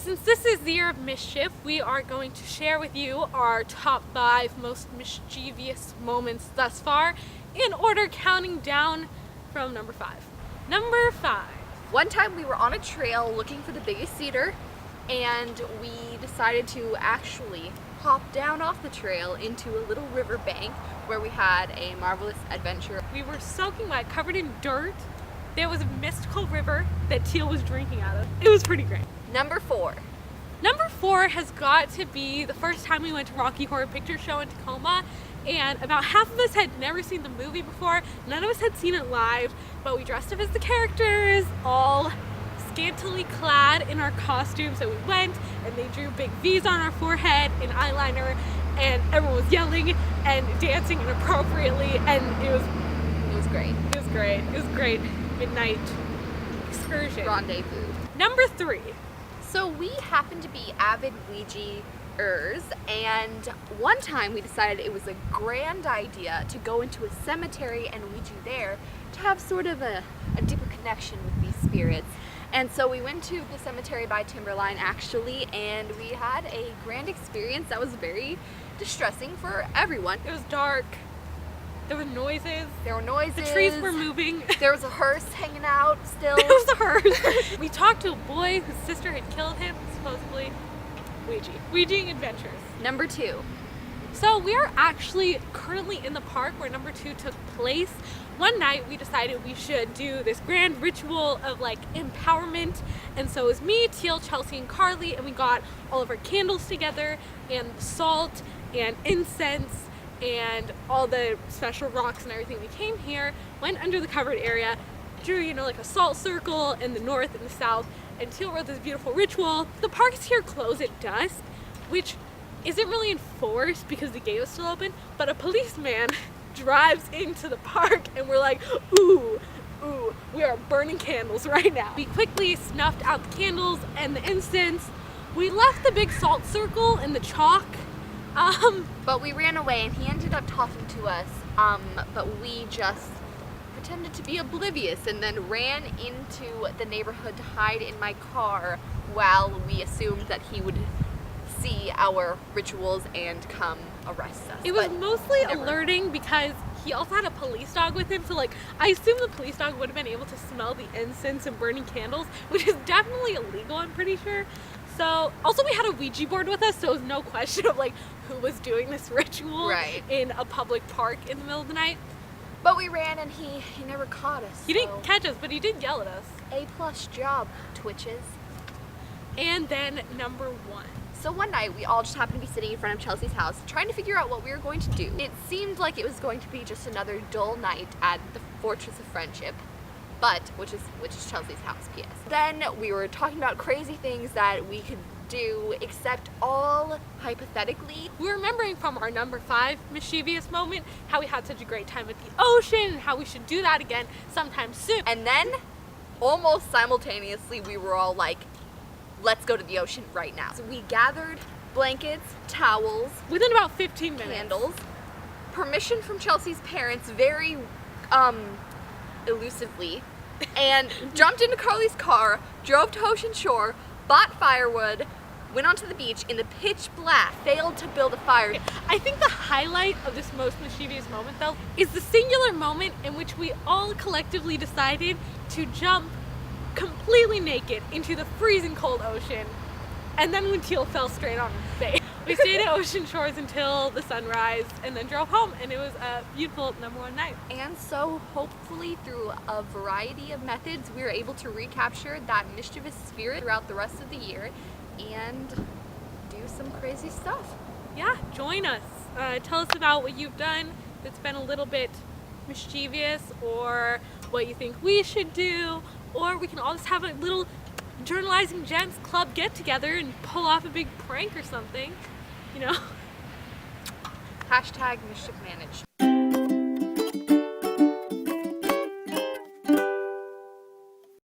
Since this is the Year of Mischief, we are going to share with you our top 5 most mischievous moments thus far, in order counting down from number 5. Number 5. One time we were on a trail looking for the biggest cedar, and we decided to actually hop down off the trail into a little river bank where we had a marvelous adventure. We were soaking wet, covered in dirt. There was a mystical river that Teal was drinking out of. It was pretty great. Number 4. Number 4 has got to be the first time we went to Rocky Horror Picture Show in Tacoma, and about half of us had never seen the movie before. None of us had seen it live, but we dressed up as the characters, all scantily clad in our costumes, and we went and they drew big V's on our forehead and eyeliner, and everyone was yelling and dancing inappropriately, and it was great. It was great. It was great. Midnight excursion. Rendezvous. Number 3. So we happen to be avid Ouija-ers, and one time we decided it was a grand idea to go into a cemetery and Ouija there to have sort of a deeper connection with these spirits. And so we went to the cemetery by Timberline actually, and we had a grand experience that was very distressing for everyone. It was dark. There were noises. The trees were moving. There was a hearse hanging out still. There was a hearse. We talked to a boy whose sister had killed him, supposedly. Ouija adventures. Number 2. So we are actually currently in the park where number 2 took place. One night we decided we should do this grand ritual of like empowerment, and so it was me, Teal, Chelsea, and Carly, and we got all of our candles together and salt and incense and all the special rocks and everything. We came here, went under the covered area, drew, like a salt circle in the north and the south, and Teal wrote this beautiful ritual. The parks here close at dusk, which isn't really enforced because the gate was still open, but a policeman drives into the park and we're like, ooh, we are burning candles right now. We quickly snuffed out the candles and the incense. We left the big salt circle and the chalk. But we ran away and he ended up talking to us, but we just pretended to be oblivious and then ran into the neighborhood to hide in my car while we assumed that he would see our rituals and come arrest us. It was mostly alerting because he also had a police dog with him, so I assume the police dog would have been able to smell the incense and burning candles, which is definitely illegal, I'm pretty sure. So, also we had a Ouija board with us, so it was no question of who was doing this ritual in a public park in the middle of the night. But we ran and he never caught us. He didn't catch us, but he did yell at us. A+ job, twitches. And then number 1. So one night we all just happened to be sitting in front of Chelsea's house trying to figure out what we were going to do. It seemed like it was going to be just another dull night at the Fortress of Friendship, which is Chelsea's house, P.S. Then we were talking about crazy things that we could do, except all hypothetically. We were remembering from our number 5 mischievous moment how we had such a great time at the ocean and how we should do that again sometime soon. And then, almost simultaneously, we were all like, let's go to the ocean right now. So we gathered blankets, towels, within about 15 minutes, candles, permission from Chelsea's parents very elusively, and jumped into Carly's car, drove to Ocean Shore, bought firewood, went onto the beach in the pitch black, failed to build a fire. I think the highlight of this most mischievous moment, though, is the singular moment in which we all collectively decided to jump completely naked into the freezing cold ocean, and then when Teal fell straight on her face. We stayed at Ocean Shores until the sunrise and then drove home, and it was a beautiful number 1 night. And so hopefully through a variety of methods we were able to recapture that mischievous spirit throughout the rest of the year and do some crazy stuff. Yeah, join us. Tell us about what you've done that's been a little bit mischievous, or what you think we should do, or we can all just have a little Journalizing Gents Club get together and pull off a big prank or something, Hashtag mischief managed.